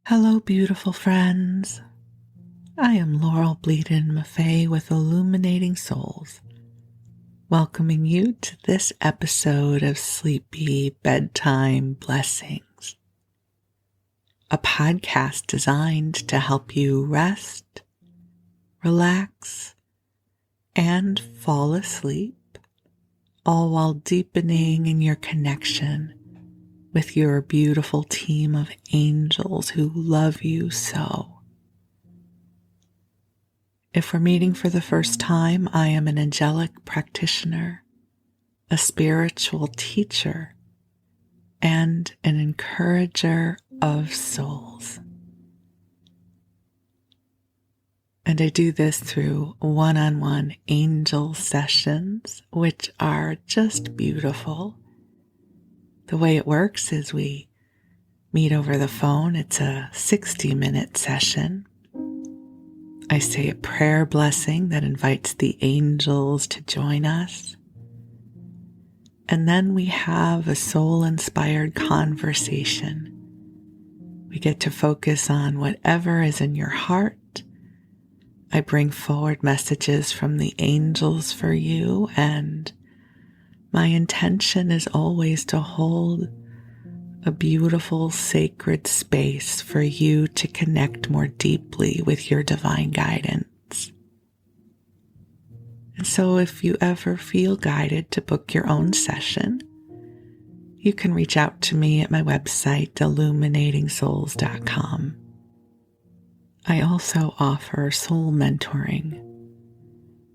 Hello, beautiful friends. I am Laurel Bleadon-Maffei with Illuminating Souls, welcoming you to this episode of Sleepy Bedtime Blessings, a podcast designed to help you rest, relax, and fall asleep, all while deepening in your connection with your beautiful team of angels who love you so. If we're meeting for the first time, I am an angelic practitioner, a spiritual teacher, and an encourager of souls. And I do this through one-on-one angel sessions, which are just beautiful. The way it works is we meet over the phone. It's a 60-minute session. I say a prayer blessing that invites the angels to join us. And then we have a soul-inspired conversation. We get to focus on whatever is in your heart. I bring forward messages from the angels for you, and my intention is always to hold a beautiful, sacred space for you to connect more deeply with your divine guidance. And so if you ever feel guided to book your own session, you can reach out to me at my website, illuminatingsouls.com. I also offer soul mentoring,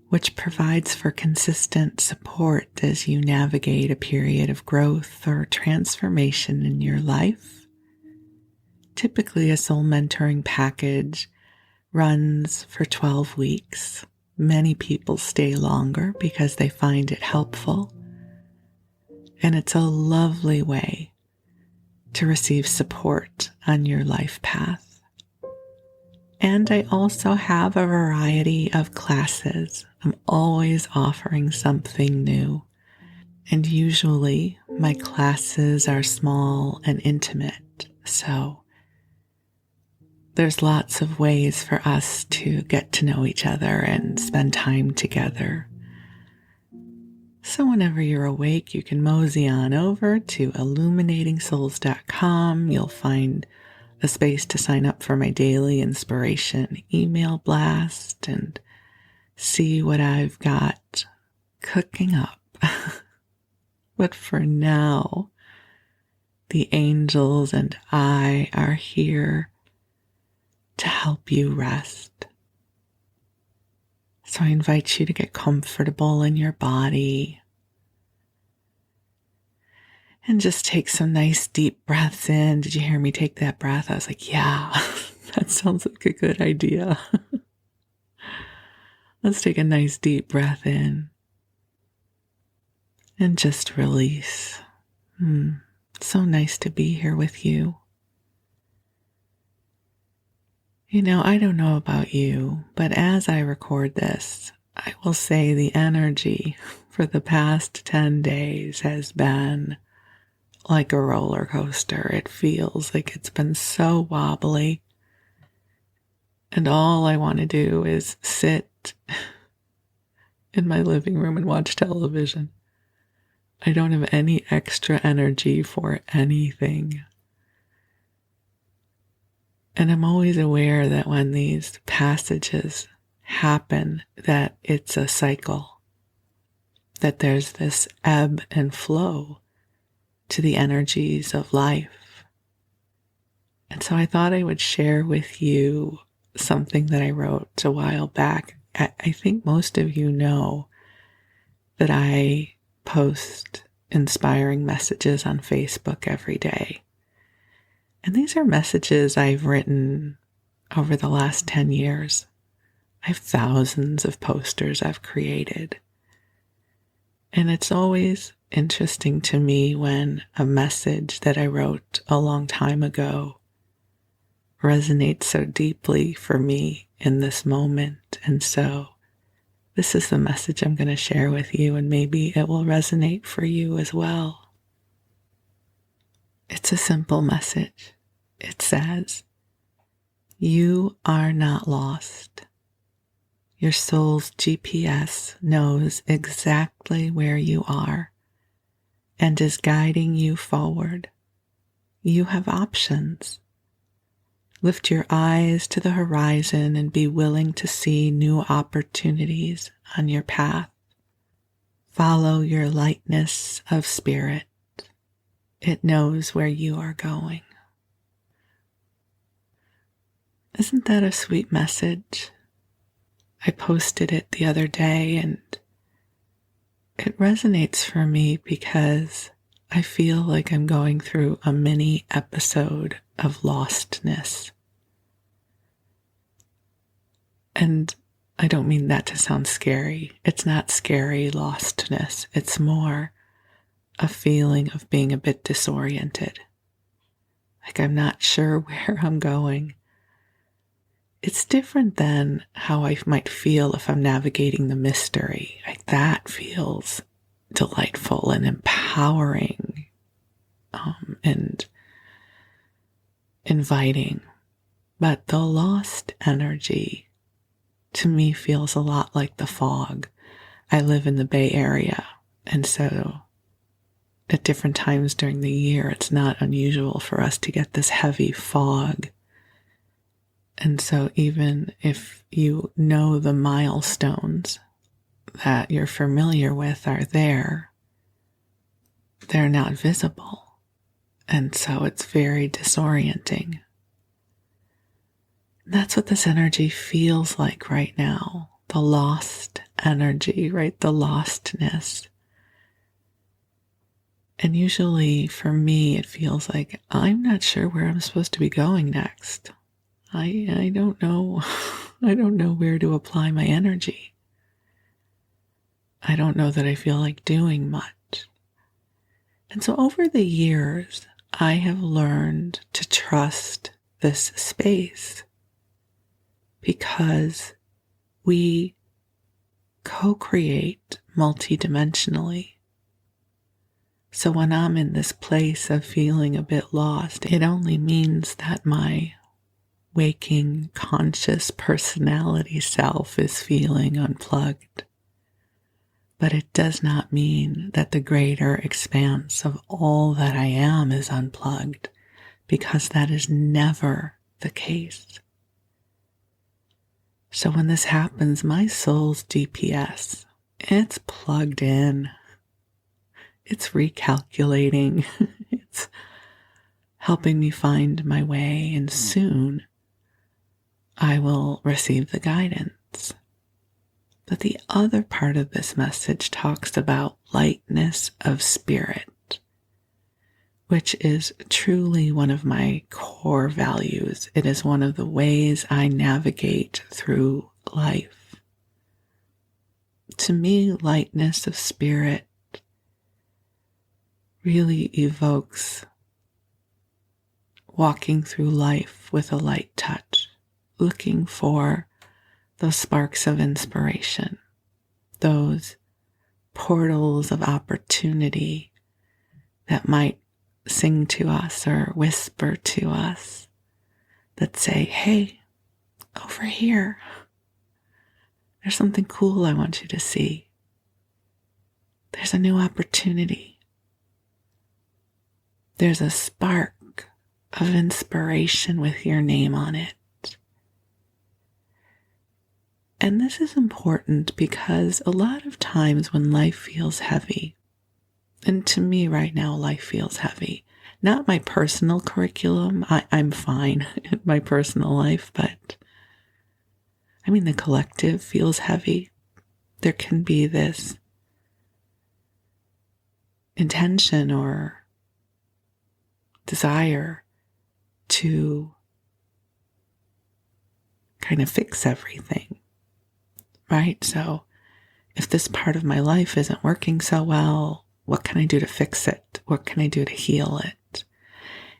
which provides for consistent support as you navigate a period of growth or transformation in your life. Typically, a soul mentoring package runs for 12 weeks. Many people stay longer because they find it helpful, and it's a lovely way to receive support on your life path. And I also have a variety of classes. I'm always offering something new. And usually my classes are small and intimate. So there's lots of ways for us to get to know each other and spend time together. So whenever you're awake, you can mosey on over to illuminatingsouls.com. You'll find a space to sign up for my daily inspiration email blast and see what I've got cooking up. But for now, the angels and I are here to help you rest. So I invite you to get comfortable in your body and just take some nice deep breaths in. Did you hear me take that breath? I was like, yeah, that sounds like a good idea. Let's take a nice deep breath in and just release. It's so nice to be here with you. You know, I don't know about you, but as I record this, I will say the energy for the past 10 days has been like a roller coaster. It feels like it's been so wobbly. And all I want to do is sit in my living room and watch television. I don't have any extra energy for anything. And I'm always aware that when these passages happen, that it's a cycle, that there's this ebb and flow to the energies of life. And so I thought I would share with you something that I wrote a while back. I think most of you know that I post inspiring messages on Facebook every day. And these are messages I've written over the last 10 years. I have thousands of posters I've created. And it's always interesting to me when a message that I wrote a long time ago resonates so deeply for me in this moment. And so this is the message I'm going to share with you, and maybe it will resonate for you as well. It's a simple message. It says, You are not lost. Your soul's GPS knows exactly where you are and is guiding you forward. You have options. Lift your eyes to the horizon and be willing to see new opportunities on your path. Follow your lightness of spirit. It knows where you are going. Isn't that a sweet message? I posted it the other day and it resonates for me because I feel like I'm going through a mini episode of lostness. And I don't mean that to sound scary. It's not scary lostness. It's more a feeling of being a bit disoriented. Like I'm not sure where I'm going. It's different than how I might feel if I'm navigating the mystery. Like that feels delightful and empowering, and inviting. But the lost energy to me feels a lot like the fog. I live in the Bay Area, and so at different times during the year, it's not unusual for us to get this heavy fog. And so even if you know the milestones that you're familiar with are there, they're not visible. And so it's very disorienting. That's what this energy feels like right now. The lost energy, right? The lostness. And usually for me, it feels like I'm not sure where I'm supposed to be going next. I don't know. I don't know where to apply my energy. I don't know that I feel like doing much. And so over the years, I have learned to trust this space because we co-create multidimensionally. So when I'm in this place of feeling a bit lost, it only means that my waking, conscious personality self is feeling unplugged. But it does not mean that the greater expanse of all that I am is unplugged, because that is never the case. So when this happens, my soul's GPS, it's plugged in. It's recalculating. It's helping me find my way, and soon I will receive the guidance. But the other part of this message talks about lightness of spirit, which is truly one of my core values. It is one of the ways I navigate through life. To me, lightness of spirit really evokes walking through life with a light touch, looking for those sparks of inspiration, those portals of opportunity that might sing to us or whisper to us that say, hey, over here, there's something cool I want you to see. There's a new opportunity. There's a spark of inspiration with your name on it. And this is important because a lot of times when life feels heavy, and to me right now, life feels heavy. Not my personal curriculum. I'm fine in my personal life, but I mean, the collective feels heavy. There can be this intention or desire to kind of fix everything, right? So if this part of my life isn't working so well, what can I do to fix it? What can I do to heal it?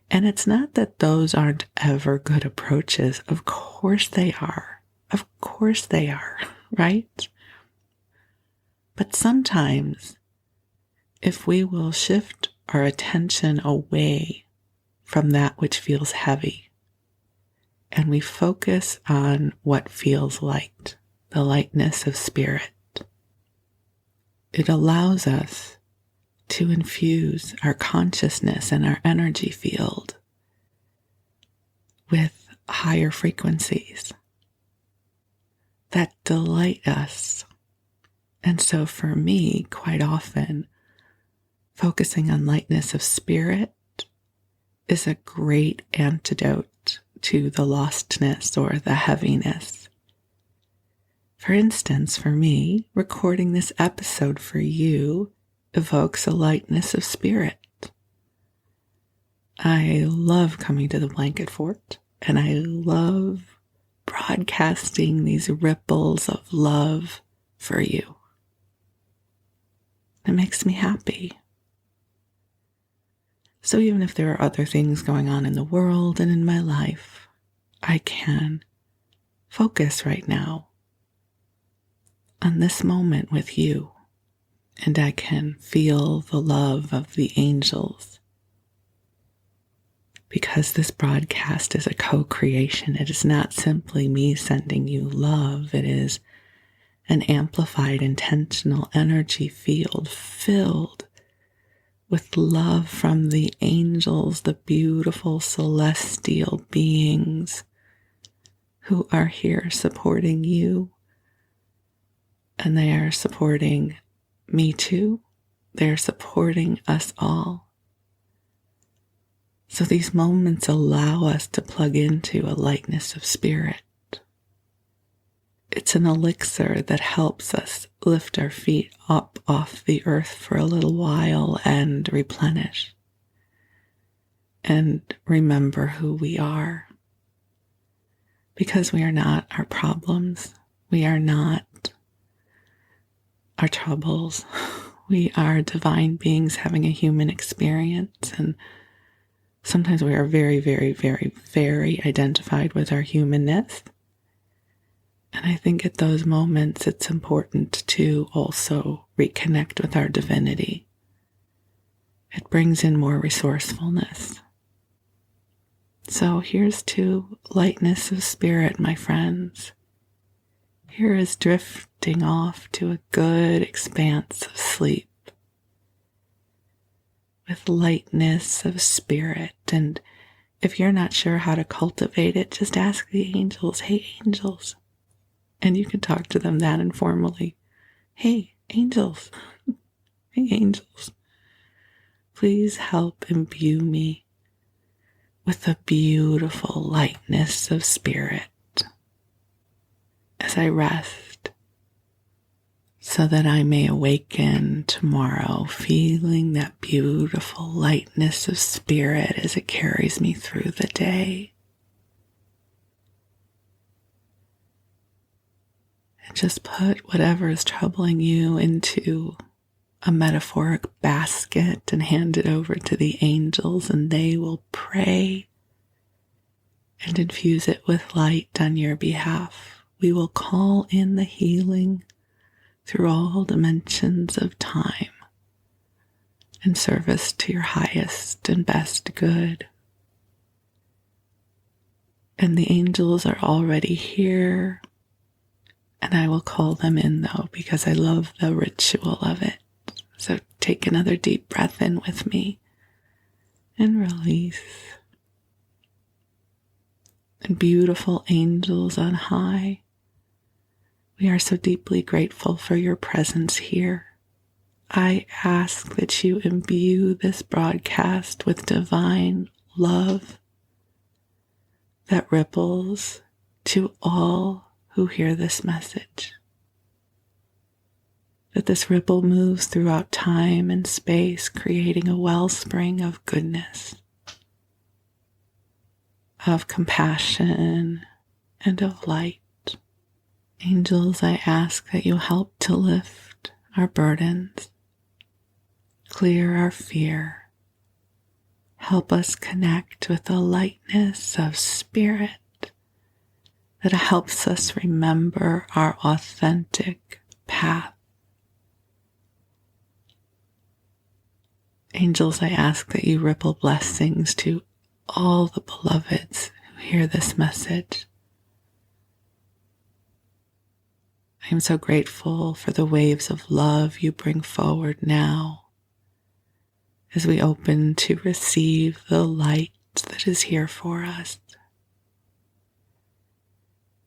And it's not that those aren't ever good approaches. Of course they are. Of course they are, right? But sometimes if we will shift our attention away from that which feels heavy and we focus on what feels light, the lightness of spirit. It allows us to infuse our consciousness and our energy field with higher frequencies that delight us. And so for me, quite often, focusing on lightness of spirit is a great antidote to the lostness or the heaviness. For instance, for me, recording this episode for you evokes a lightness of spirit. I love coming to the blanket fort, and I love broadcasting these ripples of love for you. It makes me happy. So even if there are other things going on in the world and in my life, I can focus right now on this moment with you, and I can feel the love of the angels. Because this broadcast is a co-creation, it is not simply me sending you love, it is an amplified, intentional energy field filled with love from the angels, the beautiful celestial beings who are here supporting you. And they are supporting me too. They're supporting us all. So these moments allow us to plug into a lightness of spirit. It's an elixir that helps us lift our feet up off the earth for a little while and replenish and remember who we are. Because we are not our problems. We are not our troubles. We are divine beings having a human experience, and sometimes we are very, very, very, very identified with our humanness. And I think at those moments, it's important to also reconnect with our divinity. It brings in more resourcefulness. So here's to lightness of spirit, my friends. Here is drifting off to a good expanse of sleep with lightness of spirit. And if you're not sure how to cultivate it, just ask the angels, hey, angels. And you can talk to them that informally. Hey, angels. Hey, angels. Please help imbue me with a beautiful lightness of spirit as I rest, so that I may awaken tomorrow feeling that beautiful lightness of spirit as it carries me through the day. And just put whatever is troubling you into a metaphoric basket and hand it over to the angels, and they will pray and infuse it with light on your behalf. We will call in the healing through all dimensions of time in service to your highest and best good. And the angels are already here, and I will call them in though, because I love the ritual of it. So take another deep breath in with me and release. And beautiful angels on high, we are so deeply grateful for your presence here. I ask that you imbue this broadcast with divine love that ripples to all who hear this message. That this ripple moves throughout time and space, creating a wellspring of goodness, of compassion, and of light. Angels, I ask that you help to lift our burdens, clear our fear, help us connect with the lightness of spirit that helps us remember our authentic path. Angels, I ask that you ripple blessings to all the beloveds who hear this message. I am so grateful for the waves of love you bring forward now as we open to receive the light that is here for us.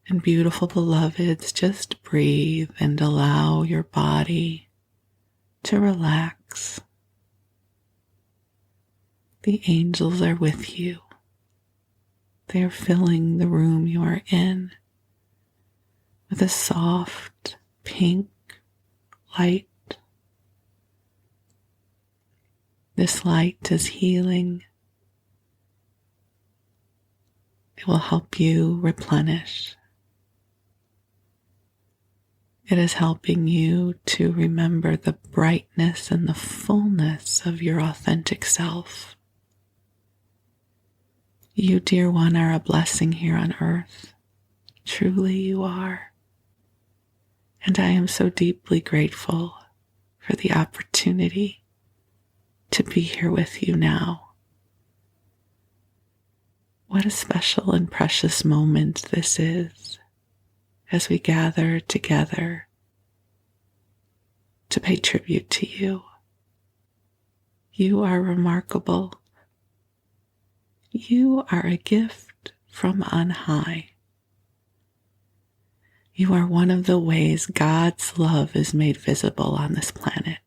And beautiful beloveds, just breathe and allow your body to relax. The angels are with you. They are filling the room you are in with a soft pink light. This light is healing. It will help you replenish. It is helping you to remember the brightness and the fullness of your authentic self. You, dear one, are a blessing here on earth. Truly you are. And I am so deeply grateful for the opportunity to be here with you now. What a special and precious moment this is as we gather together to pay tribute to you. You are remarkable. You are a gift from on high. You are one of the ways God's love is made visible on this planet.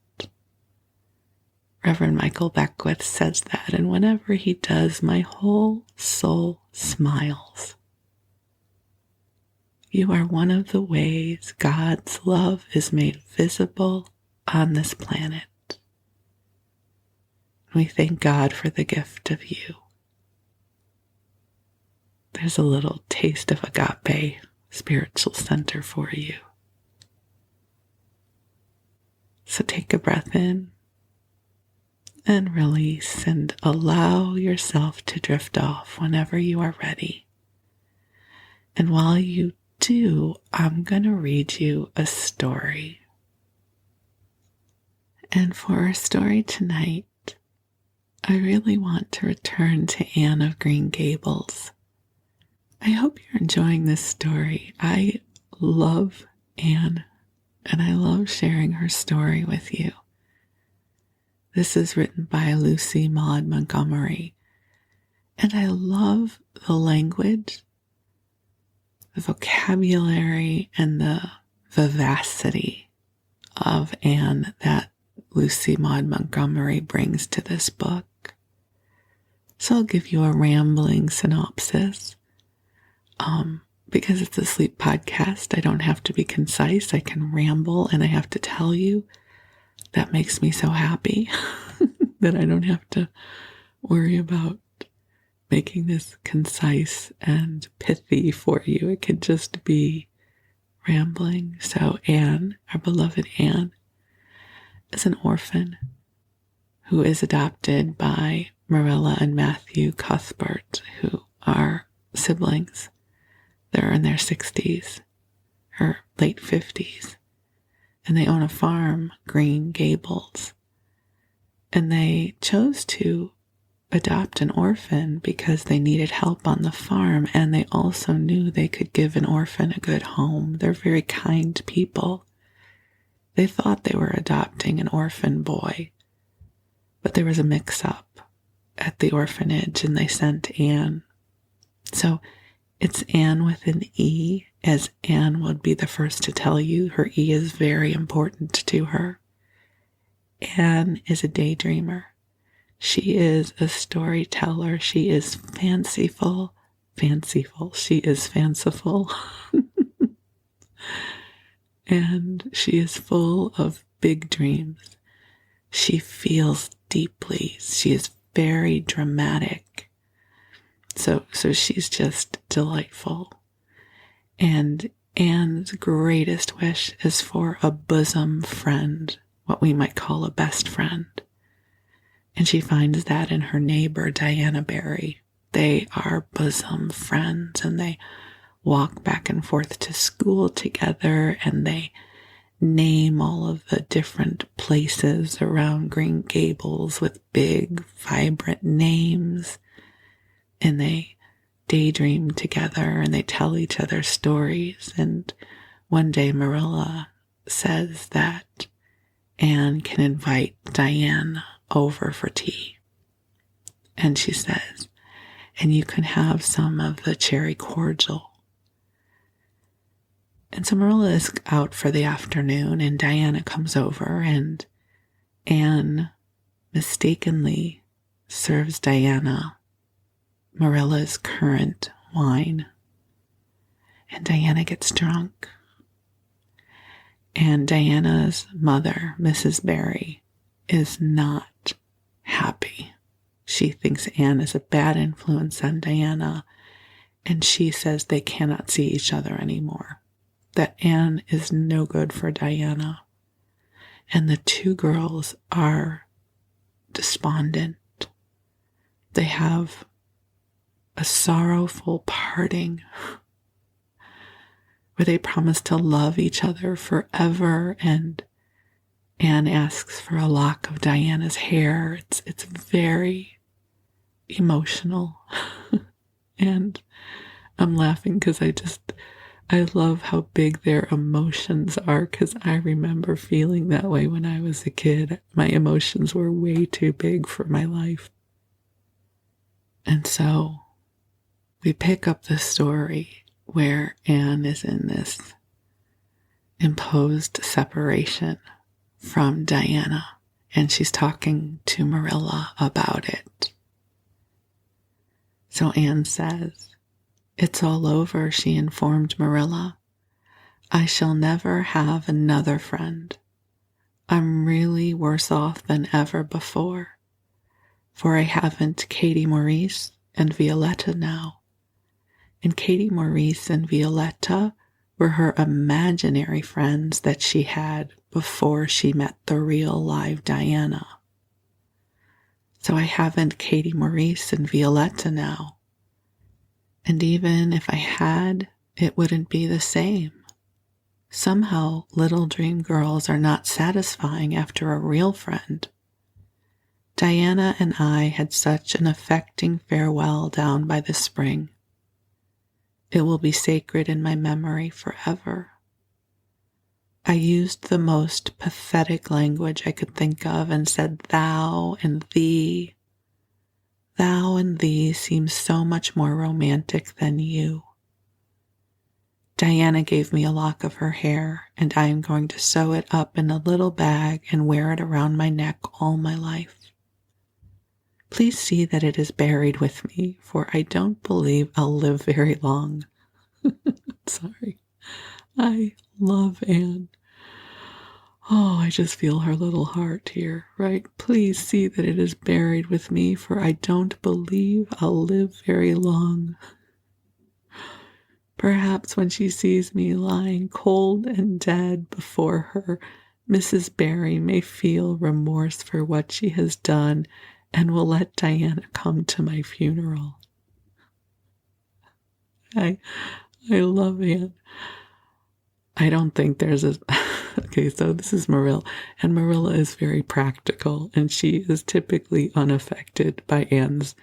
Reverend Michael Beckwith says that, and whenever he does, my whole soul smiles. You are one of the ways God's love is made visible on this planet. We thank God for the gift of you. There's a little taste of agape spiritual center for you. So take a breath in and release and allow yourself to drift off whenever you are ready. And while you do, I'm going to read you a story. And for our story tonight, I really want to return to Anne of Green Gables. I hope you're enjoying this story. I love Anne, and I love sharing her story with you. This is written by Lucy Maud Montgomery, and I love the language, the vocabulary, and the vivacity of Anne that Lucy Maud Montgomery brings to this book. So I'll give you a rambling synopsis. Because it's a sleep podcast, I don't have to be concise. I can ramble, and I have to tell you that makes me so happy that I don't have to worry about making this concise and pithy for you. It could just be rambling. So Anne, our beloved Anne, is an orphan who is adopted by Marilla and Matthew Cuthbert, who are siblings. They're in their 60s or late 50s, and they own a farm, Green Gables. And they chose to adopt an orphan because they needed help on the farm, and they also knew they could give an orphan a good home. They're very kind people. They thought they were adopting an orphan boy, but there was a mix-up at the orphanage, and they sent Anne. So it's Anne with an E, as Anne would be the first to tell you. Her E is very important to her. Anne is a daydreamer. She is a storyteller. She is fanciful. She is fanciful. And she is full of big dreams. She feels deeply. She is very dramatic. So she's just delightful. And Anne's greatest wish is for a bosom friend, what we might call a best friend. And she finds that in her neighbor, Diana Barry. They are bosom friends, and they walk back and forth to school together, and they name all of the different places around Green Gables with big, vibrant names. And they daydream together and they tell each other stories. And one day Marilla says that Anne can invite Diana over for tea. And she says, and you can have some of the cherry cordial. And so Marilla is out for the afternoon and Diana comes over and Anne mistakenly serves Diana Marilla's currant wine. And Diana gets drunk. And Diana's mother, Mrs. Barry, is not happy. She thinks Anne is a bad influence on Diana, and she says they cannot see each other anymore, that Anne is no good for Diana. And the two girls are despondent. They have a sorrowful parting where they promise to love each other forever, and Anne asks for a lock of Diana's hair. It's very emotional. And I'm laughing because I love how big their emotions are, because I remember feeling that way when I was a kid. My emotions were way too big for my life. And so we pick up the story where Anne is in this imposed separation from Diana, and she's talking to Marilla about it. So Anne says, "It's all over," she informed Marilla. "I shall never have another friend. I'm really worse off than ever before, for I haven't Katie Maurice and Violetta now. And Katie Maurice and Violetta were her imaginary friends that she had before she met the real live Diana. So I haven't Katie Maurice and Violetta now. And even if I had, it wouldn't be the same. Somehow, little dream girls are not satisfying after a real friend. Diana and I had such an affecting farewell down by the spring. It will be sacred in my memory forever. I used the most pathetic language I could think of and said thou and thee. Thou and thee seem so much more romantic than you. Diana gave me a lock of her hair, and I am going to sew it up in a little bag and wear it around my neck all my life. Please see that it is buried with me, for I don't believe I'll live very long." Sorry. I love Anne. Oh, I just feel her little heart here, right? Please see that it is buried with me, for I don't believe I'll live very long. Perhaps when she sees me lying cold and dead before her, Mrs. Barry may feel remorse for what she has done and will let Diana come to my funeral. I love Anne. I don't think there's a... Okay, so this is Marilla, and Marilla is very practical, and she is typically unaffected by Anne's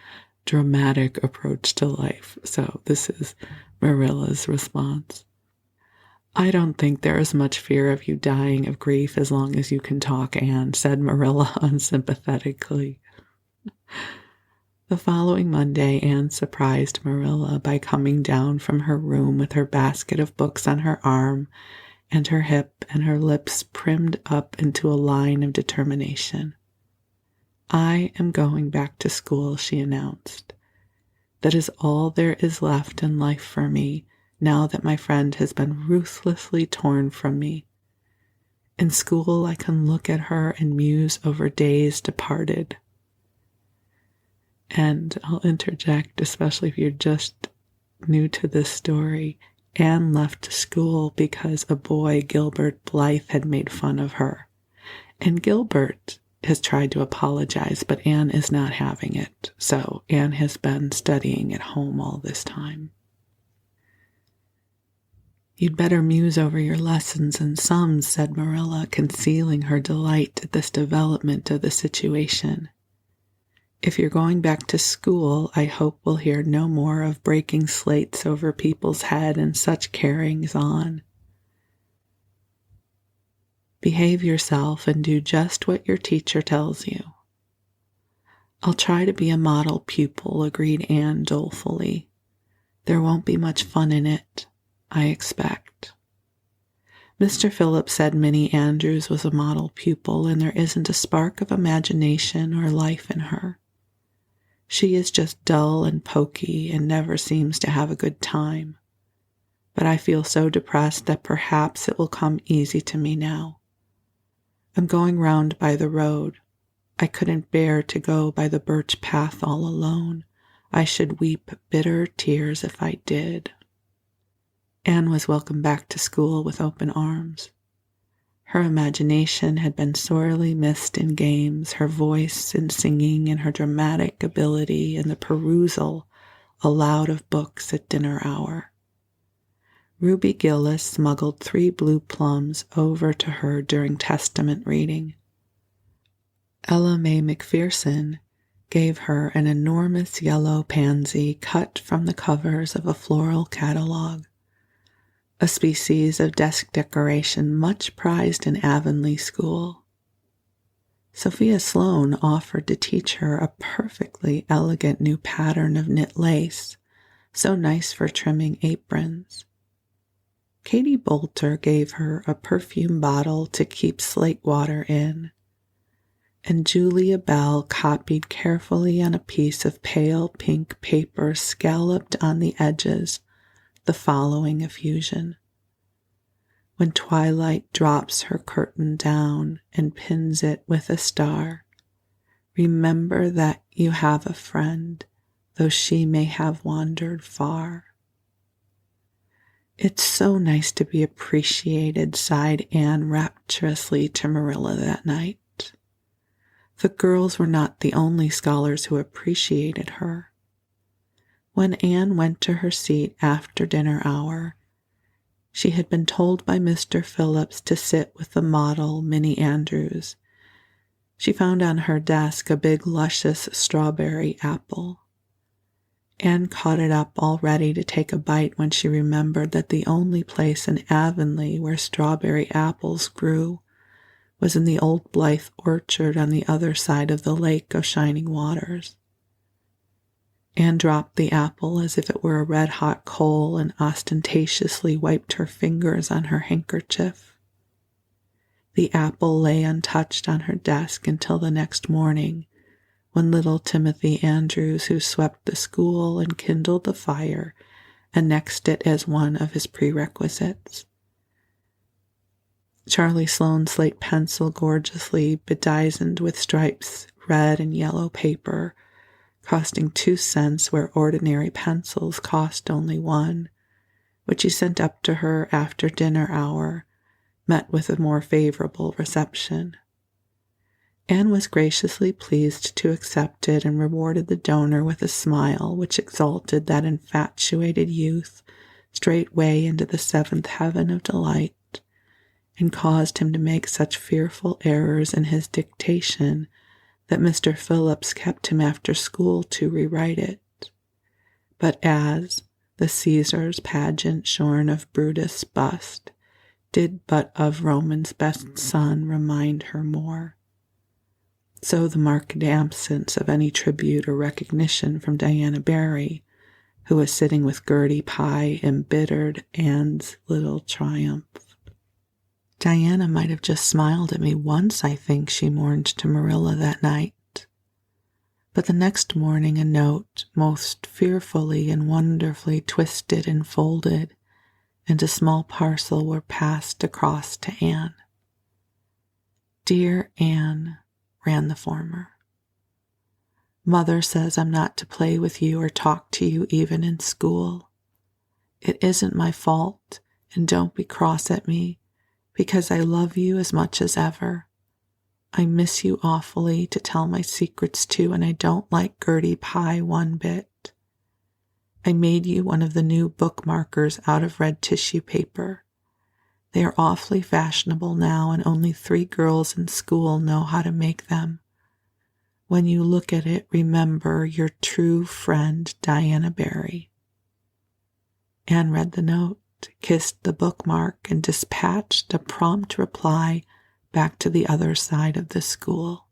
dramatic approach to life. So this is Marilla's response. "I don't think there is much fear of you dying of grief as long as you can talk, Anne," said Marilla unsympathetically. The following Monday, Anne surprised Marilla by coming down from her room with her basket of books on her arm and her hip and her lips primmed up into a line of determination. "I am going back to school," she announced. "That is all there is left in life for me, now that my friend has been ruthlessly torn from me. In school, I can look at her and muse over days departed." And I'll interject, especially if you're just new to this story, Anne left school because a boy, Gilbert Blythe, had made fun of her. And Gilbert has tried to apologize, but Anne is not having it. So Anne has been studying at home all this time. "You'd better muse over your lessons and sums," said Marilla, concealing her delight at this development of the situation. If you're going back to school, I hope we'll hear no more of breaking slates over people's head and such carryings on. Behave yourself and do just what your teacher tells you. I'll try to be a model pupil, agreed Anne dolefully. There won't be much fun in it, I expect. Mr. Phillips said Minnie Andrews was a model pupil, and there isn't a spark of imagination or life in her. She is just dull and poky and never seems to have a good time. But I feel so depressed that perhaps it will come easy to me now. I'm going round by the road. I couldn't bear to go by the birch path all alone. I should weep bitter tears if I did. Anne was welcomed back to school with open arms. Her imagination had been sorely missed in games, her voice in singing, and her dramatic ability in the perusal aloud of books at dinner hour. Ruby Gillis smuggled 3 blue plums over to her during Testament reading. Ella May McPherson gave her an enormous yellow pansy cut from the covers of a floral catalog, a species of desk decoration much prized in Avonlea School. Sophia Sloane offered to teach her a perfectly elegant new pattern of knit lace, so nice for trimming aprons. Katie Bolter gave her a perfume bottle to keep slate water in, and Julia Bell copied carefully on a piece of pale pink paper scalloped on the edges the following effusion. When twilight drops her curtain down and pins it with a star, remember that you have a friend, though she may have wandered far. It's so nice to be appreciated, sighed Anne rapturously to Marilla that night. The girls were not the only scholars who appreciated her. When Anne went to her seat after dinner hour, she had been told by Mr. Phillips to sit with the model, Minnie Andrews. She found on her desk a big, luscious strawberry apple. Anne caught it up all ready to take a bite when she remembered that the only place in Avonlea where strawberry apples grew was in the old Blythe orchard on the other side of the lake of shining waters. Anne dropped the apple as if it were a red-hot coal and ostentatiously wiped her fingers on her handkerchief. The apple lay untouched on her desk until the next morning, when little Timothy Andrews, who swept the school and kindled the fire, annexed it as one of his prerequisites. Charlie Sloane's slate pencil, gorgeously bedizened with stripes, red and yellow paper, costing 2 cents where ordinary pencils cost only 1, which he sent up to her after dinner hour, met with a more favorable reception. Anne was graciously pleased to accept it and rewarded the donor with a smile which exalted that infatuated youth straightway into the 7th heaven of delight, and caused him to make such fearful errors in his dictation that Mr. Phillips kept him after school to rewrite it. But as the Caesar's pageant shorn of Brutus' bust did but of Roman's best son remind her more, so the marked absence of any tribute or recognition from Diana Barry, who was sitting with Gertie Pye, embittered Anne's little triumph. Diana might have just smiled at me once, I think, she mourned to Marilla that night. But the next morning a note, most fearfully and wonderfully twisted and folded, and a small parcel were passed across to Anne. Dear Anne, ran the former. Mother says I'm not to play with you or talk to you even in school. It isn't my fault, and don't be cross at me, because I love you as much as ever. I miss you awfully to tell my secrets to, and I don't like Gertie Pye one bit. I made you one of the new bookmarkers out of red tissue paper. They are awfully fashionable now, and only 3 girls in school know how to make them. When you look at it, remember your true friend, Diana Barry. Anne read the note, kissed the bookmark, and dispatched a prompt reply back to the other side of the school.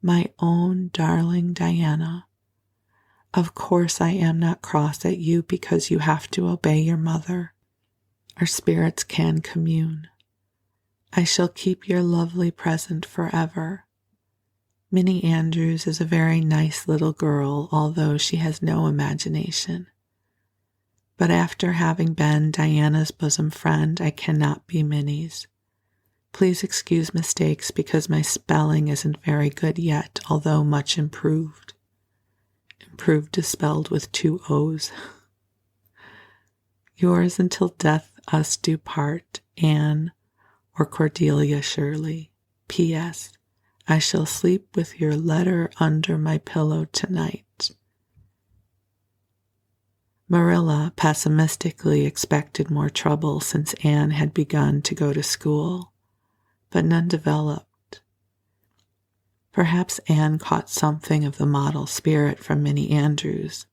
My own darling Diana, of course I am not cross at you because you have to obey your mother. Our spirits can commune. I shall keep your lovely present forever. Minnie Andrews is a very nice little girl, although she has no imagination. But after having been Diana's bosom friend, I cannot be Minnie's. Please excuse mistakes because my spelling isn't very good yet, although much improved. Improved is spelled with 2 O's. Yours until death us do part, Anne or Cordelia Shirley. P.S. I shall sleep with your letter under my pillow tonight. Marilla pessimistically expected more trouble since Anne had begun to go to school, but none developed. Perhaps Anne caught something of the model spirit from Minnie Andrews.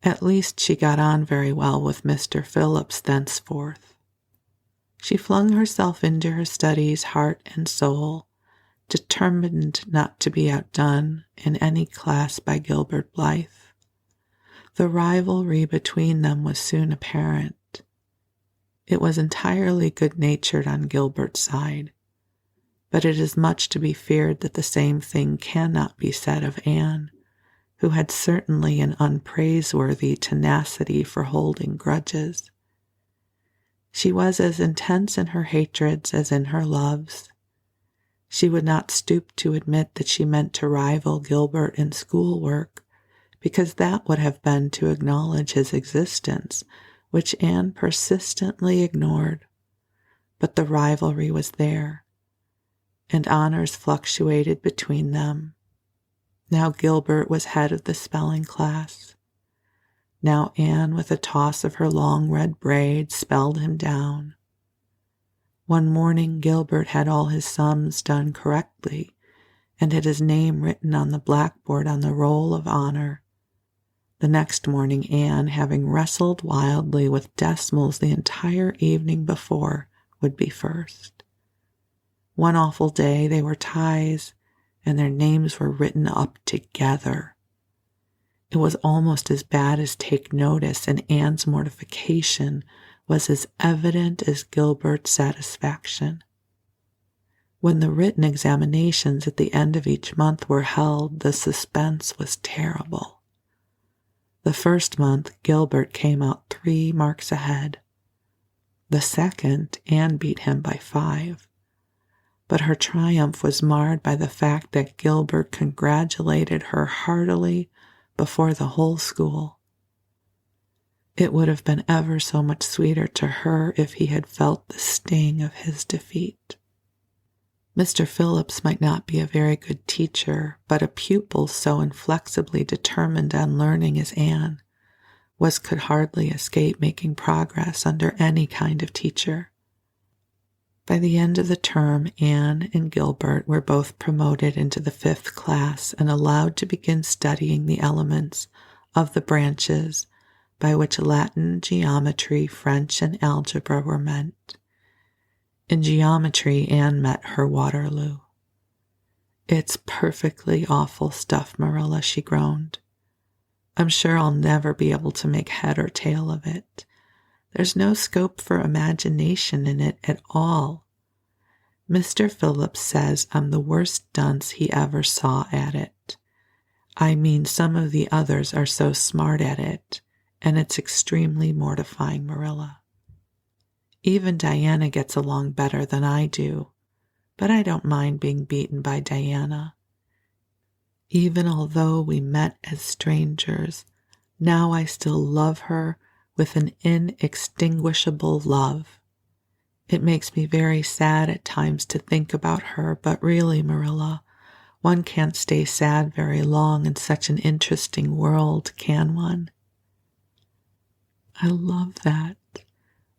At least she got on very well with Mr. Phillips thenceforth. She flung herself into her studies heart and soul, determined not to be outdone in any class by Gilbert Blythe. The rivalry between them was soon apparent. It was entirely good-natured on Gilbert's side, but it is much to be feared that the same thing cannot be said of Anne, who had certainly an unpraiseworthy tenacity for holding grudges. She was as intense in her hatreds as in her loves. She would not stoop to admit that she meant to rival Gilbert in schoolwork, because that would have been to acknowledge his existence, which Anne persistently ignored. But the rivalry was there, and honors fluctuated between them. Now Gilbert was head of the spelling class. Now Anne, with a toss of her long red braid, spelled him down. One morning Gilbert had all his sums done correctly and had his name written on the blackboard on the roll of honor. The next morning Anne, having wrestled wildly with decimals the entire evening before, would be first. One awful day they were ties, and their names were written up together. It was almost as bad as take notice, and Anne's mortification was as evident as Gilbert's satisfaction. When the written examinations at the end of each month were held, the suspense was terrible. The first month, Gilbert came out 3 marks ahead. The second, Anne beat him by 5. But her triumph was marred by the fact that Gilbert congratulated her heartily before the whole school. It would have been ever so much sweeter to her if he had felt the sting of his defeat. Mr. Phillips might not be a very good teacher, but a pupil so inflexibly determined on learning as Anne could hardly escape making progress under any kind of teacher. By the end of the term, Anne and Gilbert were both promoted into the 5th class and allowed to begin studying the elements of the branches by which Latin, geometry, French, and algebra were meant. In geometry, Anne met her Waterloo. "It's perfectly awful stuff, Marilla," she groaned. "I'm sure I'll never be able to make head or tail of it. There's no scope for imagination in it at all. Mr. Phillips says I'm the worst dunce he ever saw at it. I mean, some of the others are so smart at it, and it's extremely mortifying, Marilla. Even Diana gets along better than I do, but I don't mind being beaten by Diana. Even although we met as strangers, now I still love her with an inextinguishable love. It makes me very sad at times to think about her, but really, Marilla, one can't stay sad very long in such an interesting world, can one?" I love that.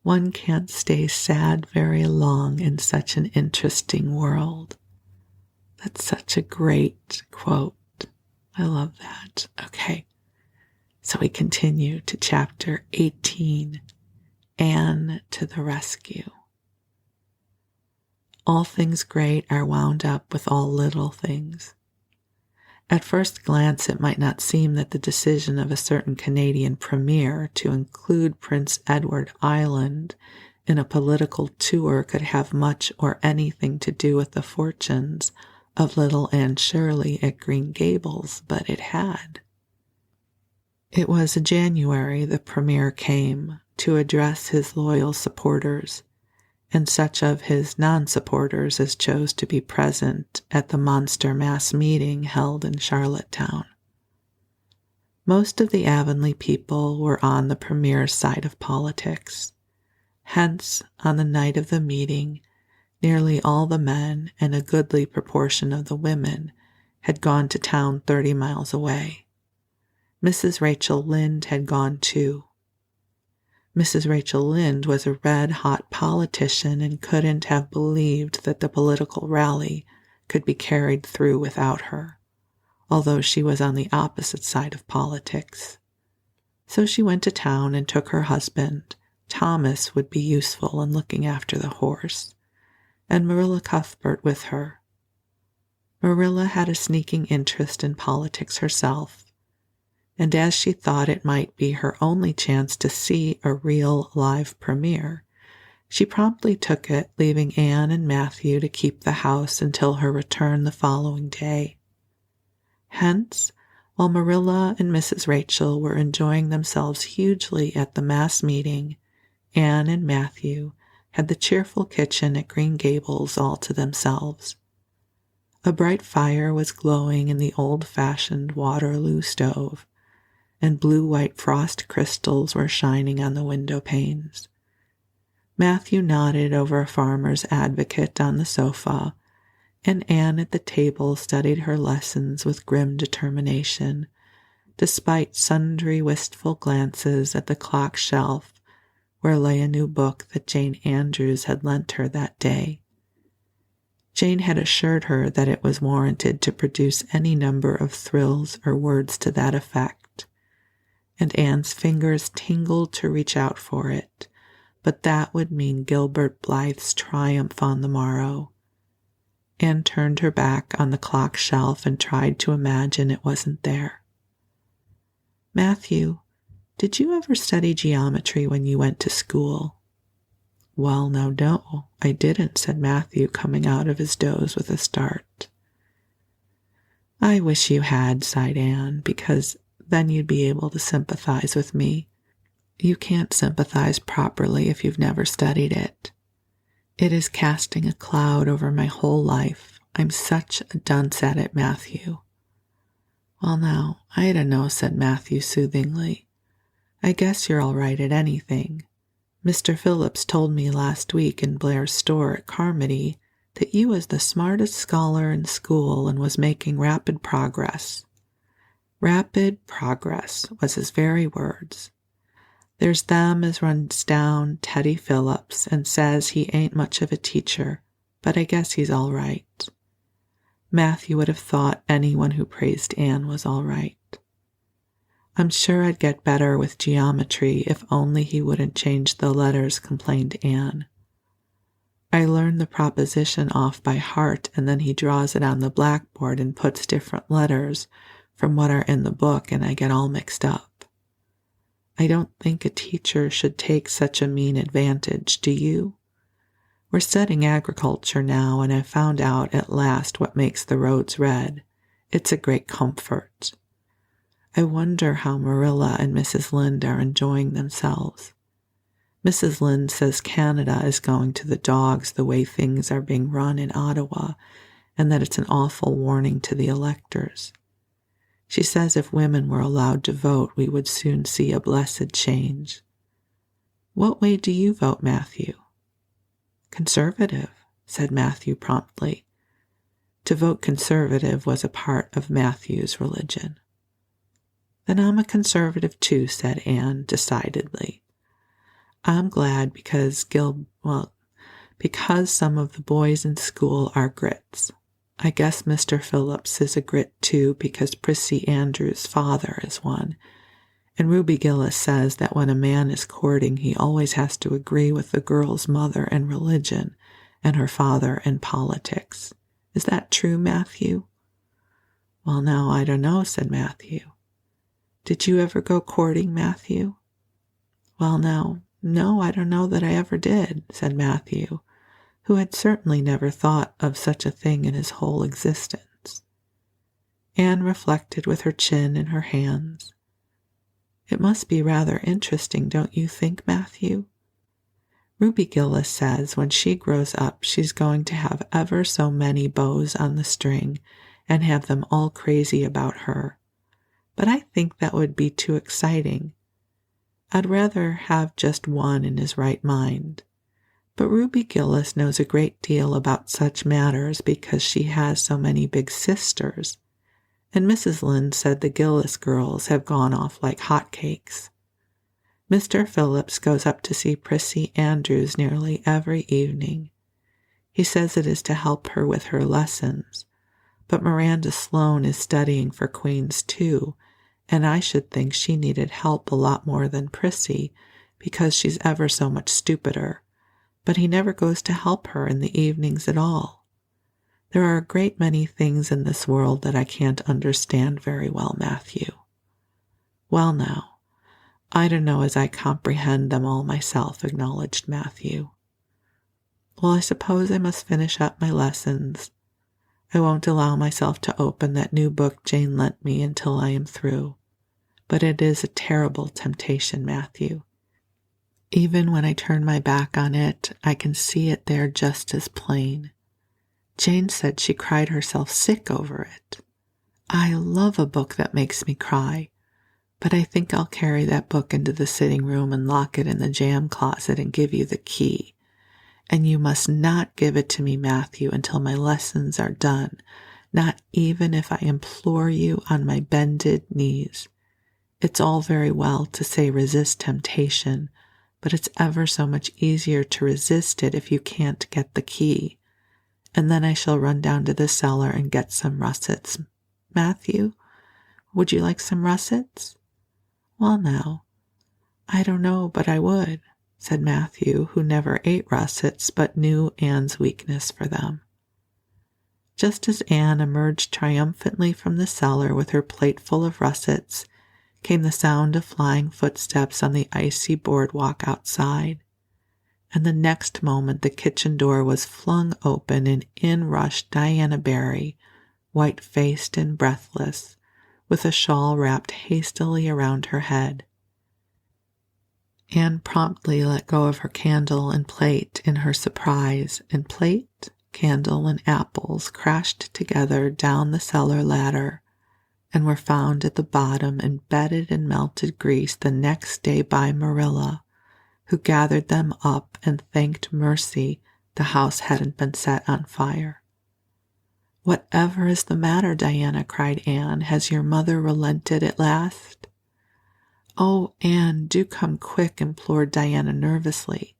One can't stay sad very long in such an interesting world. That's such a great quote. I love that. Okay. So we continue to chapter 18, Anne to the rescue. All things great are wound up with all little things. At first glance, it might not seem that the decision of a certain Canadian premier to include Prince Edward Island in a political tour could have much or anything to do with the fortunes of little Anne Shirley at Green Gables, but it had. It was in January the premier came to address his loyal supporters and such of his non-supporters as chose to be present at the monster mass meeting held in Charlottetown. Most of the Avonlea people were on the premier's side of politics. Hence, on the night of the meeting, nearly all the men and a goodly proportion of the women had gone to town 30 miles away. Mrs. Rachel Lynde had gone too. Mrs. Rachel Lynde was a red-hot politician and couldn't have believed that the political rally could be carried through without her, although she was on the opposite side of politics. So she went to town and took her husband. Thomas would be useful in looking after the horse, and Marilla Cuthbert with her. Marilla had a sneaking interest in politics herself, and as she thought it might be her only chance to see a real live premiere, she promptly took it, leaving Anne and Matthew to keep the house until her return the following day. Hence, while Marilla and Mrs. Rachel were enjoying themselves hugely at the mass meeting, Anne and Matthew had the cheerful kitchen at Green Gables all to themselves. A bright fire was glowing in the old-fashioned Waterloo stove, and blue-white frost crystals were shining on the window panes. Matthew nodded over a farmer's advocate on the sofa, and Anne at the table studied her lessons with grim determination, despite sundry wistful glances at the clock shelf where lay a new book that Jane Andrews had lent her that day. Jane had assured her that it was warranted to produce any number of thrills or words to that effect, and Anne's fingers tingled to reach out for it, but that would mean Gilbert Blythe's triumph on the morrow. Anne turned her back on the clock shelf and tried to imagine it wasn't there. Matthew, did you ever study geometry when you went to school? Well, no, I didn't, said Matthew, coming out of his doze with a start. I wish you had, sighed Anne, because then you'd be able to sympathize with me. You can't sympathize properly if you've never studied it. It is casting a cloud over my whole life. I'm such a dunce at it, Matthew. Well, now, I don't know, said Matthew soothingly. I guess you're all right at anything. Mr. Phillips told me last week in Blair's store at Carmody that you was the smartest scholar in school and was making rapid progress. Rapid progress was his very words. There's them as runs down Teddy Phillips and says he ain't much of a teacher, but I guess he's all right. Matthew would have thought anyone who praised Anne was all right. I'm sure I'd get better with geometry if only he wouldn't change the letters, complained Anne. I learned the proposition off by heart, and then he draws it on the blackboard and puts different letters from what are in the book, and I get all mixed up. I don't think a teacher should take such a mean advantage, do you? We're studying agriculture now, and I've found out at last what makes the roads red. It's a great comfort. I wonder how Marilla and Mrs. Lynde are enjoying themselves. Mrs. Lynde says Canada is going to the dogs the way things are being run in Ottawa, and that it's an awful warning to the electors. She says if women were allowed to vote, we would soon see a blessed change. What way do you vote, Matthew? Conservative, said Matthew promptly. To vote conservative was a part of Matthew's religion. Then I'm a conservative too, said Anne decidedly. I'm glad because some of the boys in school are grits. I guess Mr. Phillips is a grit too, because Prissy Andrews' father is one. And Ruby Gillis says that when a man is courting, he always has to agree with the girl's mother in religion and her father in politics. Is that true, Matthew? Well, now, I don't know, said Matthew. Did you ever go courting, Matthew? Well, now, no, I don't know that I ever did, said Matthew, who had certainly never thought of such a thing in his whole existence. Anne reflected with her chin in her hands. It must be rather interesting, don't you think, Matthew? Ruby Gillis says when she grows up she's going to have ever so many bows on the string and have them all crazy about her. But I think that would be too exciting. I'd rather have just one in his right mind. But Ruby Gillis knows a great deal about such matters because she has so many big sisters. And Mrs. Lynde said the Gillis girls have gone off like hotcakes. Mr. Phillips goes up to see Prissy Andrews nearly every evening. He says it is to help her with her lessons, but Miranda Sloane is studying for Queen's too, and I should think she needed help a lot more than Prissy because she's ever so much stupider, but he never goes to help her in the evenings at all. There are a great many things in this world that I can't understand very well, Matthew. Well now, I don't know as I comprehend them all myself, acknowledged Matthew. Well, I suppose I must finish up my lessons. I won't allow myself to open that new book Jane lent me until I am through. But it is a terrible temptation, Matthew. Even when I turn my back on it, I can see it there just as plain. Jane said she cried herself sick over it. I love a book that makes me cry, but I think I'll carry that book into the sitting room and lock it in the jam closet and give you the key. And you must not give it to me, Matthew, until my lessons are done, not even if I implore you on my bended knees. It's all very well to say resist temptation, but it's ever so much easier to resist it if you can't get the key. And then I shall run down to the cellar and get some russets. Matthew, would you like some russets? Well, now, I don't know, but I would, said Matthew, who never ate russets but knew Anne's weakness for them. Just as Anne emerged triumphantly from the cellar with her plate full of russets, came the sound of flying footsteps on the icy boardwalk outside. And the next moment the kitchen door was flung open and in rushed Diana Barry, white-faced and breathless, with a shawl wrapped hastily around her head. Anne promptly let go of her candle and plate in her surprise, and plate, candle, and apples crashed together down the cellar ladder and were found at the bottom embedded in melted grease the next day by Marilla, who gathered them up and thanked mercy the house hadn't been set on fire. Whatever is the matter, Diana? Cried Anne. Has your mother relented at last? Oh, Anne, do come quick, implored Diana nervously.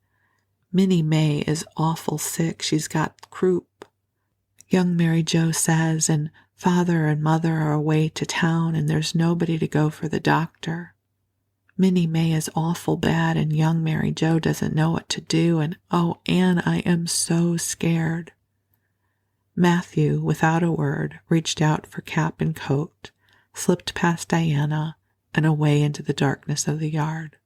Minnie May is awful sick. She's got croup. Young Mary Joe says, and father and mother are away to town, and there's nobody to go for the doctor. Minnie May is awful bad, and young Mary Joe doesn't know what to do, and oh, Anne, I am so scared. Matthew, without a word, reached out for cap and coat, slipped past Diana, and away into the darkness of the yard.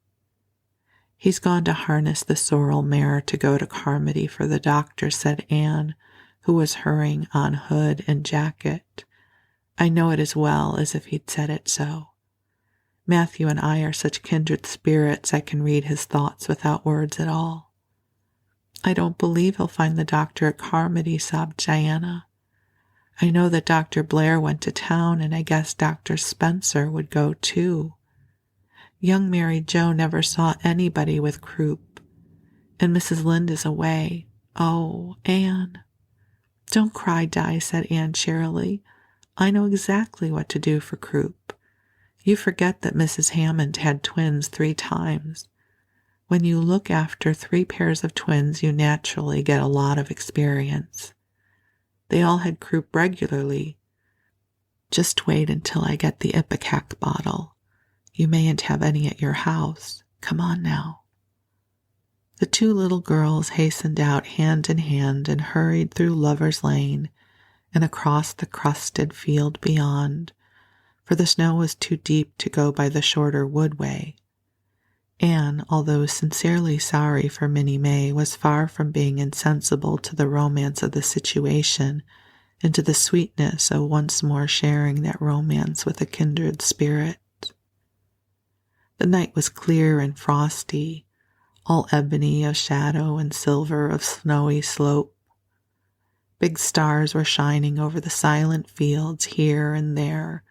He's gone to harness the sorrel mare to go to Carmody for the doctor, said Anne, who was hurrying on hood and jacket. I know it as well as if he'd said it so. Matthew and I are such kindred spirits I can read his thoughts without words at all. I don't believe he'll find the doctor at Carmody, sobbed Diana. I know that Dr. Blair went to town, and I guess Dr. Spencer would go too. Young Mary Joe never saw anybody with croup, and Mrs. Lynde is away. Oh, Anne. Don't cry, Di, said Anne cheerily. I know exactly what to do for croup. You forget that Mrs. Hammond had twins 3 times. When you look after 3 pairs of twins, you naturally get a lot of experience. They all had croup regularly. Just wait until I get the ipecac bottle. You mayn't have any at your house. Come on now. The two little girls hastened out hand in hand and hurried through Lover's Lane and across the crusted field beyond, for the snow was too deep to go by the shorter woodway. Anne, although sincerely sorry for Minnie May, was far from being insensible to the romance of the situation and to the sweetness of once more sharing that romance with a kindred spirit. The night was clear and frosty, all ebony of shadow and silver of snowy slope. Big stars were shining over the silent fields here and there.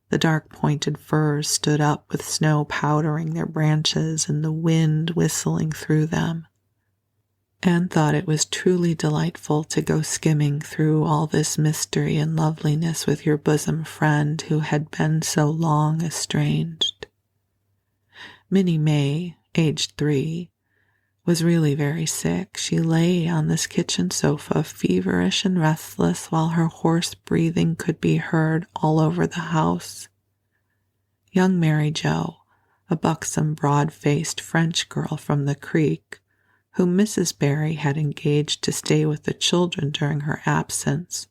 The dark pointed firs stood up with snow powdering their branches and the wind whistling through them. Anne thought it was truly delightful to go skimming through all this mystery and loveliness with your bosom friend who had been so long estranged. Minnie May, aged 3, was really very sick. She lay on this kitchen sofa, feverish and restless, while her hoarse breathing could be heard all over the house. Young Mary Jo, a buxom, broad-faced French girl from the Creek, whom Mrs. Barry had engaged to stay with the children during her absence,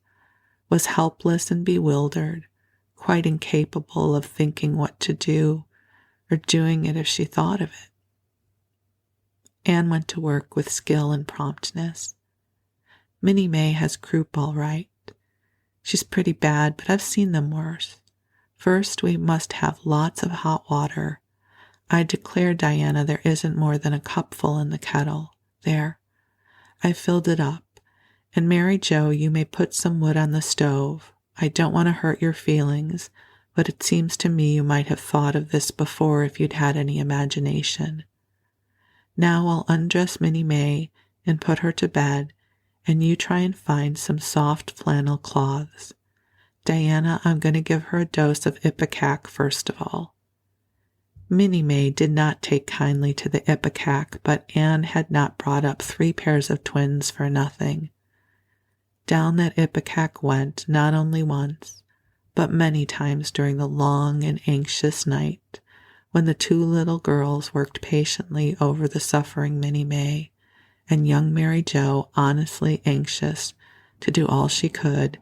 was helpless and bewildered, quite incapable of thinking what to do, or doing it if she thought of it. Anne went to work with skill and promptness. Minnie May has croup all right. She's pretty bad, but I've seen them worse. First, we must have lots of hot water. I declare, Diana, there isn't more than a cupful in the kettle. There, I've filled it up. And Mary Jo, you may put some wood on the stove. I don't want to hurt your feelings, but it seems to me you might have thought of this before if you'd had any imagination. Now I'll undress Minnie May and put her to bed, and you try and find some soft flannel cloths. Diana, I'm going to give her a dose of ipecac first of all. Minnie May did not take kindly to the ipecac, but Anne had not brought up 3 pairs of twins for nothing. Down that ipecac went not only once, but many times during the long and anxious night, when the 2 little girls worked patiently over the suffering Minnie May, and young Mary Jo, honestly anxious to do all she could,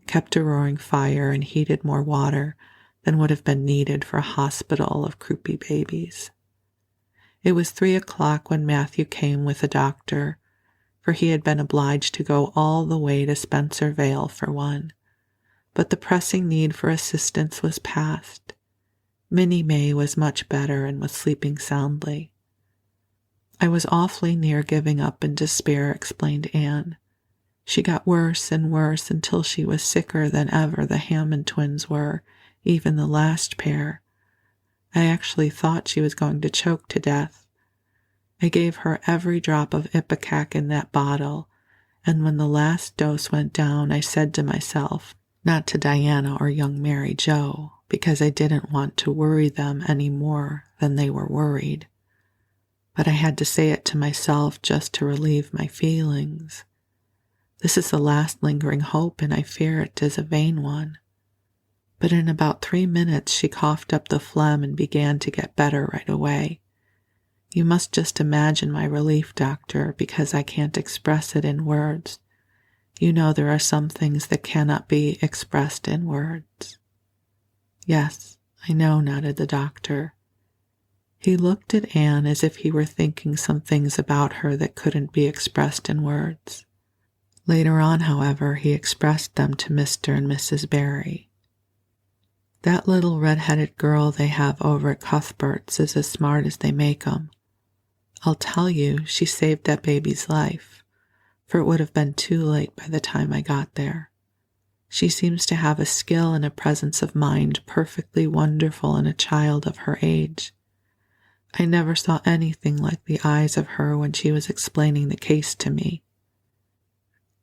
kept a roaring fire and heated more water than would have been needed for a hospital of croupy babies. It was 3 o'clock when Matthew came with a doctor, for he had been obliged to go all the way to Spencervale for one. But the pressing need for assistance was past. Minnie May was much better and was sleeping soundly. I was awfully near giving up in despair, explained Anne. She got worse and worse until she was sicker than ever the Hammond twins were, even the last pair. I actually thought she was going to choke to death. I gave her every drop of ipecac in that bottle, and when the last dose went down, I said to myself, not to Diana or young Mary Jo, because I didn't want to worry them any more than they were worried. But I had to say it to myself just to relieve my feelings. This is the last lingering hope, and I fear it is a vain one. But in about 3 minutes she coughed up the phlegm and began to get better right away. You must just imagine my relief, doctor, because I can't express it in words. You know there are some things that cannot be expressed in words. Yes, I know, nodded the doctor. He looked at Anne as if he were thinking some things about her that couldn't be expressed in words. Later on, however, he expressed them to Mr. and Mrs. Barry. That little red-headed girl they have over at Cuthbert's is as smart as they make 'em. I'll tell you, she saved that baby's life, for it would have been too late by the time I got there. She seems to have a skill and a presence of mind perfectly wonderful in a child of her age. I never saw anything like the eyes of her when she was explaining the case to me.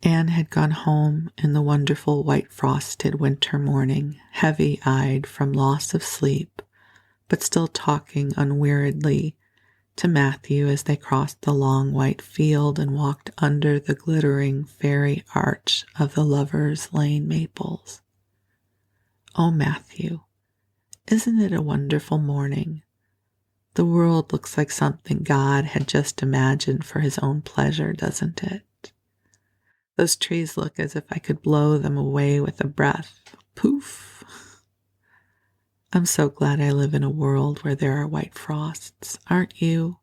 Anne had gone home in the wonderful white-frosted winter morning, heavy-eyed from loss of sleep, but still talking unweariedly to Matthew as they crossed the long white field and walked under the glittering fairy arch of the Lovers' Lane maples. Oh, Matthew, isn't it a wonderful morning? The world looks like something God had just imagined for his own pleasure, doesn't it? Those trees look as if I could blow them away with a breath. Poof! I'm so glad I live in a world where there are white frosts, aren't you?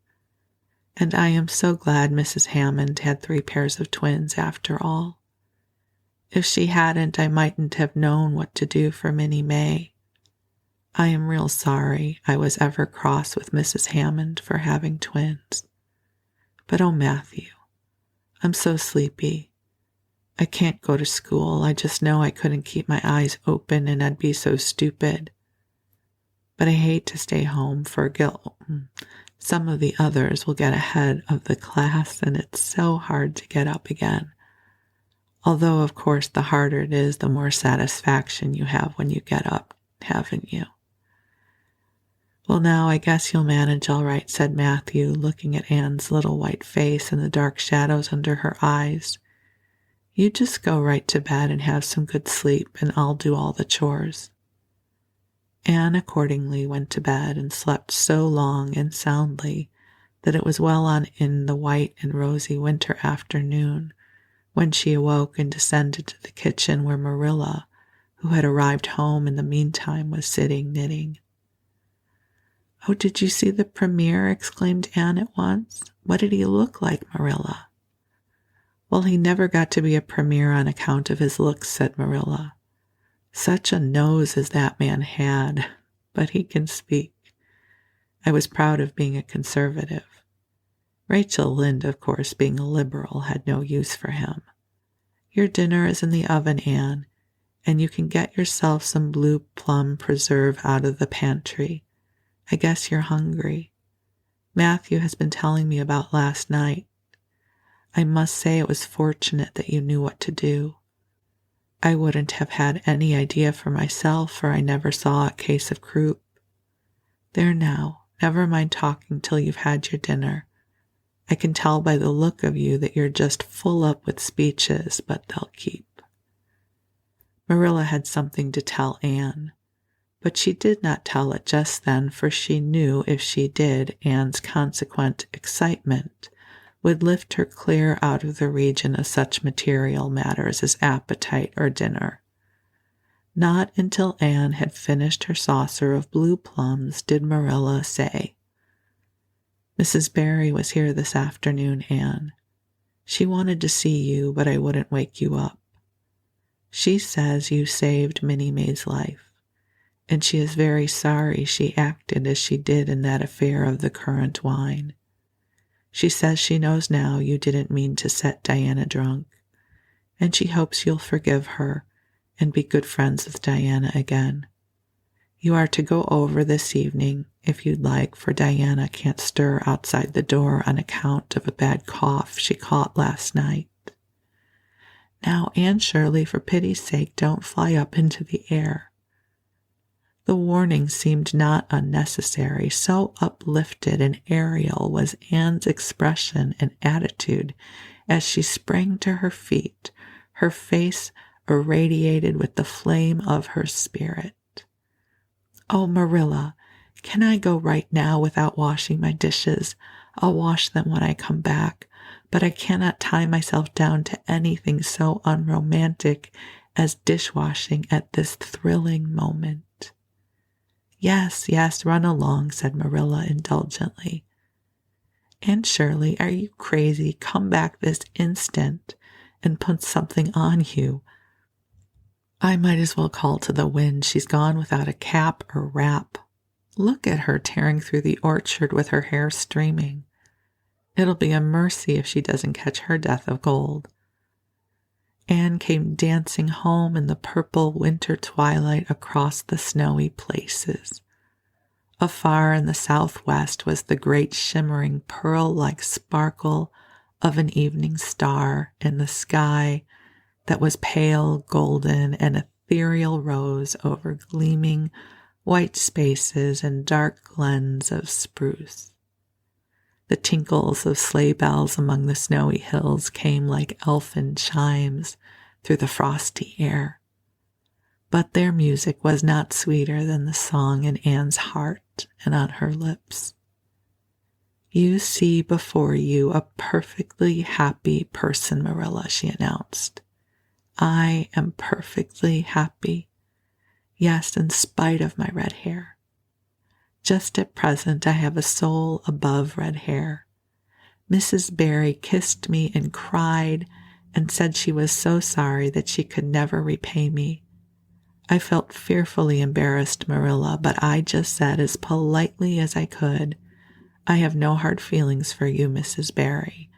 And I am so glad Mrs. Hammond had 3 pairs of twins after all. If she hadn't, I mightn't have known what to do for Minnie May. I am real sorry I was ever cross with Mrs. Hammond for having twins. But oh, Matthew, I'm so sleepy. I can't go to school. I just know I couldn't keep my eyes open and I'd be so stupid. But I hate to stay home for guilt. Some of the others will get ahead of the class and it's so hard to get up again. Although, of course, the harder it is, the more satisfaction you have when you get up, haven't you? Well, now I guess you'll manage all right, said Matthew, looking at Anne's little white face and the dark shadows under her eyes. You just go right to bed and have some good sleep, and I'll do all the chores. Anne accordingly went to bed and slept so long and soundly that it was well on in the white and rosy winter afternoon when she awoke and descended to the kitchen where Marilla, who had arrived home in the meantime, was sitting knitting. Oh, did you see the premier? Exclaimed Anne at once. What did he look like, Marilla? Well, he never got to be a premier on account of his looks, said Marilla. Such a nose as that man had, but he can speak. I was proud of being a conservative. Rachel Lynde, of course, being a liberal, had no use for him. Your dinner is in the oven, Anne, and you can get yourself some blue plum preserve out of the pantry. I guess you're hungry. Matthew has been telling me about last night. I must say it was fortunate that you knew what to do. I wouldn't have had any idea for myself, for I never saw a case of croup. There now, never mind talking till you've had your dinner. I can tell by the look of you that you're just full up with speeches, but they'll keep. Marilla had something to tell Anne, but she did not tell it just then, for she knew if she did, Anne's consequent excitement would lift her clear out of the region of such material matters as appetite or dinner. Not until Anne had finished her saucer of blue plums did Marilla say, Mrs. Barry was here this afternoon, Anne. She wanted to see you, but I wouldn't wake you up. She says you saved Minnie May's life, and she is very sorry she acted as she did in that affair of the currant wine. She says she knows now you didn't mean to set Diana drunk, and she hopes you'll forgive her and be good friends with Diana again. You are to go over this evening, if you'd like, for Diana can't stir outside the door on account of a bad cough she caught last night. Now, Anne Shirley, for pity's sake, don't fly up into the air. The warning seemed not unnecessary, so uplifted and aerial was Anne's expression and attitude as she sprang to her feet, her face irradiated with the flame of her spirit. Oh, Marilla, can I go right now without washing my dishes? I'll wash them when I come back, but I cannot tie myself down to anything so unromantic as dishwashing at this thrilling moment. Yes, yes, run along, said Marilla indulgently. Anne Shirley, are you crazy? Come back this instant and put something on you. I might as well call to the wind. She's gone without a cap or wrap. Look at her tearing through the orchard with her hair streaming. It'll be a mercy if she doesn't catch her death of cold. Anne came dancing home in the purple winter twilight across the snowy places. Afar in the southwest was the great shimmering pearl-like sparkle of an evening star in the sky that was pale golden and ethereal rose over gleaming white spaces and dark glens of spruce. The tinkles of sleigh bells among the snowy hills came like elfin chimes through the frosty air. But their music was not sweeter than the song in Anne's heart and on her lips. You see before you a perfectly happy person, Marilla, she announced. I am perfectly happy. Yes, in spite of my red hair. Just at present, I have a soul above red hair. Mrs. Barry kissed me and cried and said she was so sorry that she could never repay me. I felt fearfully embarrassed, Marilla, but I just said as politely as I could, I have no hard feelings for you, Mrs. Barry.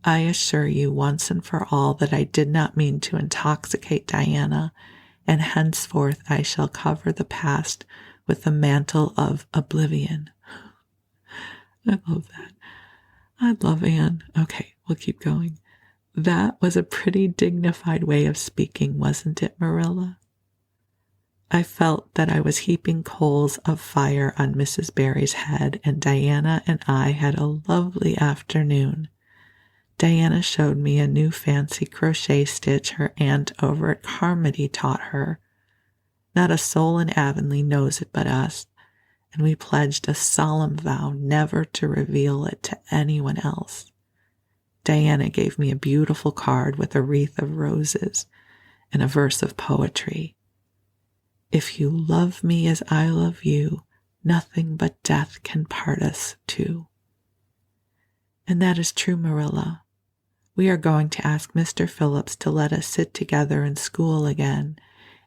I assure you once and for all that I did not mean to intoxicate Diana, and henceforth I shall cover the past with the mantle of oblivion. I love that. I love Anne. Okay, we'll keep going. That was a pretty dignified way of speaking, wasn't it, Marilla? I felt that I was heaping coals of fire on Mrs. Barry's head, and Diana and I had a lovely afternoon. Diana showed me a new fancy crochet stitch her aunt over at Carmody taught her. Not a soul in Avonlea knows it but us, and we pledged a solemn vow never to reveal it to anyone else. Diana gave me a beautiful card with a wreath of roses and a verse of poetry. If you love me as I love you, nothing but death can part us two. And that is true, Marilla. We are going to ask Mr. Phillips to let us sit together in school again,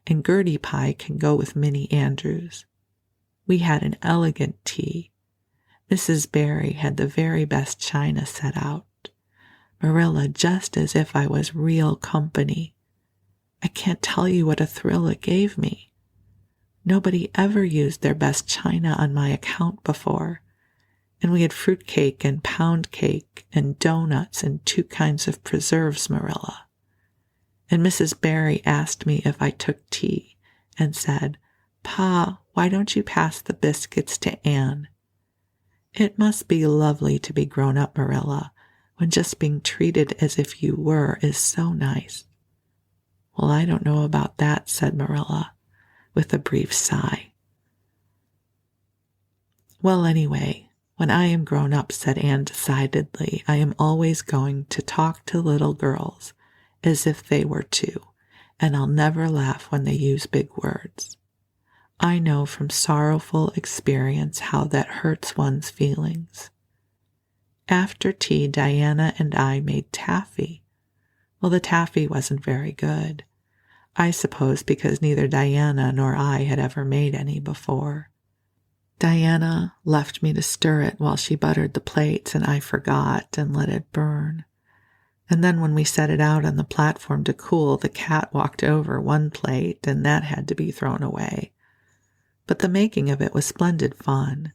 and Gertie Pye can go with Minnie Andrews. We had an elegant tea. Mrs. Barry had the very best china set out. Marilla, just as if I was real company. I can't tell you what a thrill it gave me. Nobody ever used their best china on my account before, and we had fruitcake and pound cake and donuts and 2 kinds of preserves, Marilla. And Mrs. Barry asked me if I took tea and said, Pa, why don't you pass the biscuits to Anne? It must be lovely to be grown up, Marilla, when just being treated as if you were is so nice. Well, I don't know about that, said Marilla, with a brief sigh. Well, anyway, when I am grown up, said Anne decidedly, I am always going to talk to little girls as if they were 2, and I'll never laugh when they use big words. I know from sorrowful experience how that hurts one's feelings. After tea, Diana and I made taffy. Well, the taffy wasn't very good. I suppose because neither Diana nor I had ever made any before. Diana left me to stir it while she buttered the plates, and I forgot and let it burn. And then when we set it out on the platform to cool, the cat walked over one plate, and that had to be thrown away. But the making of it was splendid fun.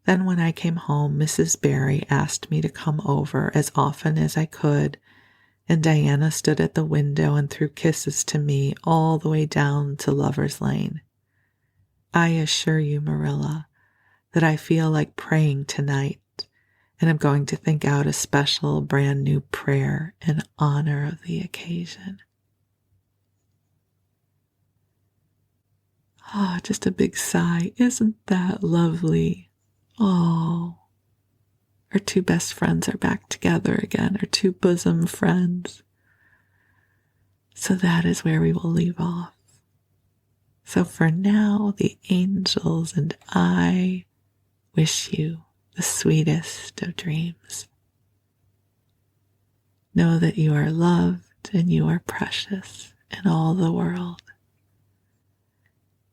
Then when I came home, Mrs. Barry asked me to come over as often as I could, and Diana stood at the window and threw kisses to me all the way down to Lover's Lane. I assure you, Marilla, that I feel like praying tonight, and I'm going to think out a special brand new prayer in honor of the occasion. Oh, just a big sigh. Isn't that lovely? Oh, our 2 best friends are back together again, our 2 bosom friends. So that is where we will leave off. So for now, the angels and I wish you the sweetest of dreams. Know that you are loved and you are precious in all the world.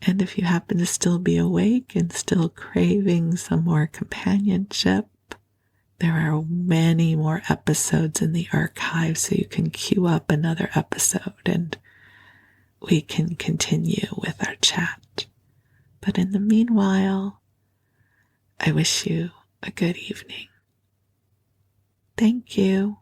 And if you happen to still be awake and still craving some more companionship, there are many more episodes in the archive, so you can queue up another episode and we can continue with our chat. But in the meanwhile, I wish you a good evening. Thank you.